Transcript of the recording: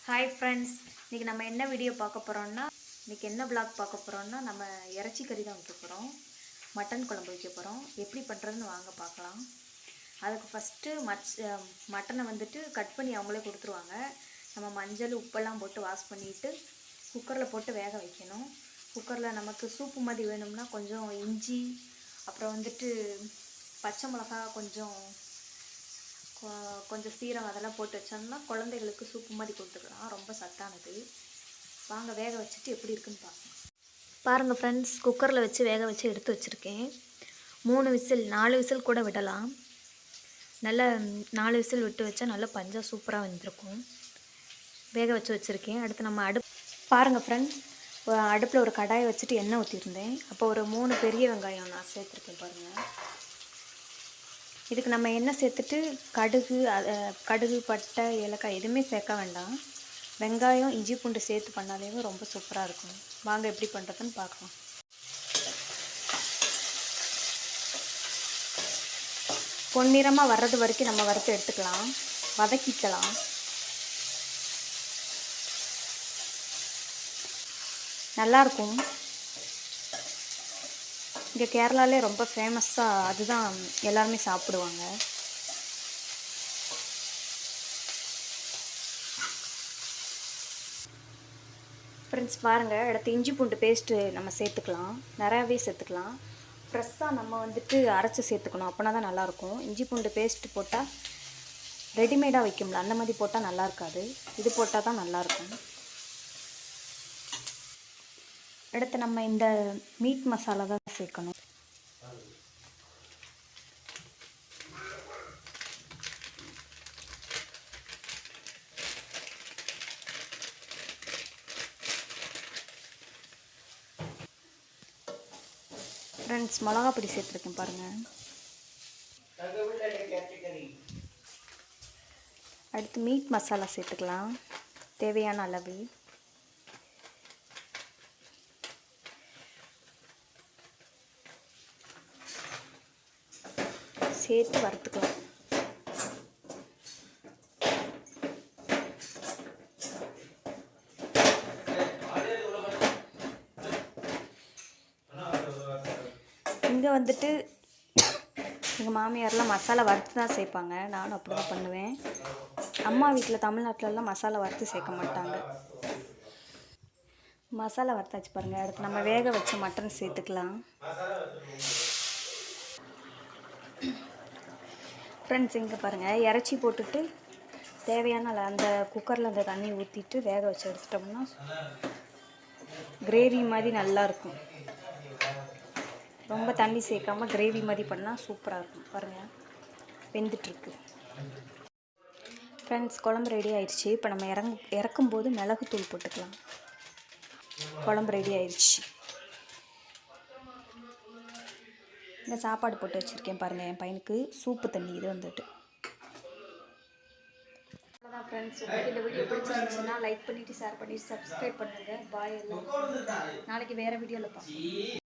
Hi friends, இன்றைக்கி நம்ம என்ன வீடியோ பார்க்க போகிறோம்னா என்ன vlog பார்க்க போகிறோம்னா நம்ம இறைச்சி கறி தான் வைக்க போகிறோம். மட்டன் குழம்பு வைக்க போகிறோம். எப்படி பண்ணுறதுன்னு வாங்க பார்க்கலாம். அதுக்கு ஃபஸ்ட்டு மட்டனை வந்துட்டு கட் பண்ணி அவங்களே கொடுத்துருவாங்க. நம்ம மஞ்சள் உப்பெல்லாம் போட்டு வாஷ் பண்ணிவிட்டு குக்கரில் போட்டு வேக வைக்கணும். குக்கரில் நமக்கு சூப்பு மாதிரி வேணும்னா கொஞ்சம் இஞ்சி, அப்புறம் வந்துட்டு பச்சை மிளகா, கொஞ்சம் சீரகம் அதெல்லாம் போட்டு வச்சோம்னா குழந்தைகளுக்கு சூப்பு மாதிரி கொடுத்துக்கலாம். ரொம்ப சத்தானது. வாங்க வேக வச்சுட்டு எப்படி இருக்குன்னு பார்க்கலாம். பாருங்கள் ஃப்ரெண்ட்ஸ், குக்கரில் வச்சு வேக வச்சு எடுத்து வச்சுருக்கேன். 3 விசில் 4 விசில் கூட விடலாம். நல்லா 4 விசில் விட்டு வச்சா நல்லா பஞ்சா சூப்பராக வந்துருக்கும். வேக வச்சு வச்சுருக்கேன். அடுத்து நம்ம பாருங்கள் ஃப்ரெண்ட்ஸ், அடுப்பில் ஒரு கடாயை வச்சுட்டு எண்ணெய் ஊற்றிருந்தேன். அப்போ ஒரு 3 பெரிய வெங்காயம் நான் சேர்த்துருக்கேன். பாருங்கள், இதுக்கு நம்ம எண்ணெய் சேர்த்துட்டு கடுகு பட்டை ஏலக்காய் எதுவுமே சேர்க்க வேண்டாம். வெங்காயம் இஞ்சி பூண்டு சேர்த்து பண்ணாலே ரொம்ப சூப்பராக இருக்கும். வாங்க எப்படி பண்ணுறதுன்னு பார்க்கலாம். பொன்னிறமாக வர்றது வரைக்கும் நம்ம வறுத்து எடுத்துக்கலாம், வதக்கிக்கலாம். நல்லாயிருக்கும். இங்கே கேரளாலே ரொம்ப ஃபேமஸாக அதுதான் எல்லாருமே சாப்பிடுவாங்க. ஃப்ரெண்ட்ஸ் பாருங்கள், அடுத்து இஞ்சி பூண்டு பேஸ்ட்டு நம்ம சேர்த்துக்கலாம். நிறையாவே சேர்த்துக்கலாம். ஃப்ரெஷ்ஷாக நம்ம வந்துட்டு அரைச்சி சேர்த்துக்கணும். அப்படின்னா தான் நல்லாயிருக்கும். இஞ்சி பூண்டு பேஸ்ட்டு போட்டால் ரெடிமேடாக வைக்கும்ல, அந்த மாதிரி போட்டால் நல்லா இருக்காது. இது போட்டால் தான் நல்லாயிருக்கும். அடுத்து நம்ம இந்த மீட் மசாலா தான் சேர்க்கணும். ஃப்ரெண்ட்ஸ், மிளகா பொடி சேர்த்துருக்கேன் பாருங்கள். அடுத்து மீட் மசாலா சேர்த்துக்கலாம் தேவையான அளவு. சேர்த்து வறுத்துக்கலாம். இங்கே வந்துட்டு எங்கள் மாமியாரெலாம் மசாலா வறுத்து தான் சேர்ப்பாங்க. நானும் அப்படி தான் பண்ணுவேன். அம்மா வீட்டில் தமிழ்நாட்டிலலாம் மசாலா வறுத்து சேர்க்க மாட்டாங்க. மசாலா வறுத்தாச்சு பாருங்கள். அடுத்து நம்ம வேக வச்ச மட்டன் சேர்த்துக்கலாம். ஃப்ரெண்ட்ஸ், இங்கே பாருங்கள், இறைச்சி போட்டுட்டு தேவையான அந்த குக்கரில் அந்த தண்ணி ஊற்றிட்டு வேக வச்சு எடுத்துட்டோம்னா கிரேவி மாதிரி நல்லாயிருக்கும். ரொம்ப தண்ணி சேர்க்காமல் கிரேவி மாதிரி பண்ணால் சூப்பராக இருக்கும். பாருங்கள், வெந்துட்டுருக்கு. ஃப்ரெண்ட்ஸ், குழம்பு ரெடி ஆயிடுச்சு. இப்போ நம்ம இறக்கும்போது மிளகுத்தூள் போட்டுக்கலாம். குழம்பு ரெடி ஆயிடுச்சு. இந்த சாப்பாடு போட்டு வச்சுருக்கேன் பாருங்கள். என் பையனுக்கு சூப்பு தண்ணி இது வந்துட்டு. அவ்வளோதான் ஃப்ரெண்ட்ஸ். உங்களுக்கு இந்த வீடியோ பிடிச்சிருந்துச்சுன்னா லைக் பண்ணிவிட்டு ஷேர் பண்ணிவிட்டு சப்ஸ்கிரைப் பண்ணுங்கள். பாய் எல்லாம். நாளைக்கு வேறு வீடியோவில் பார்ப்போம்.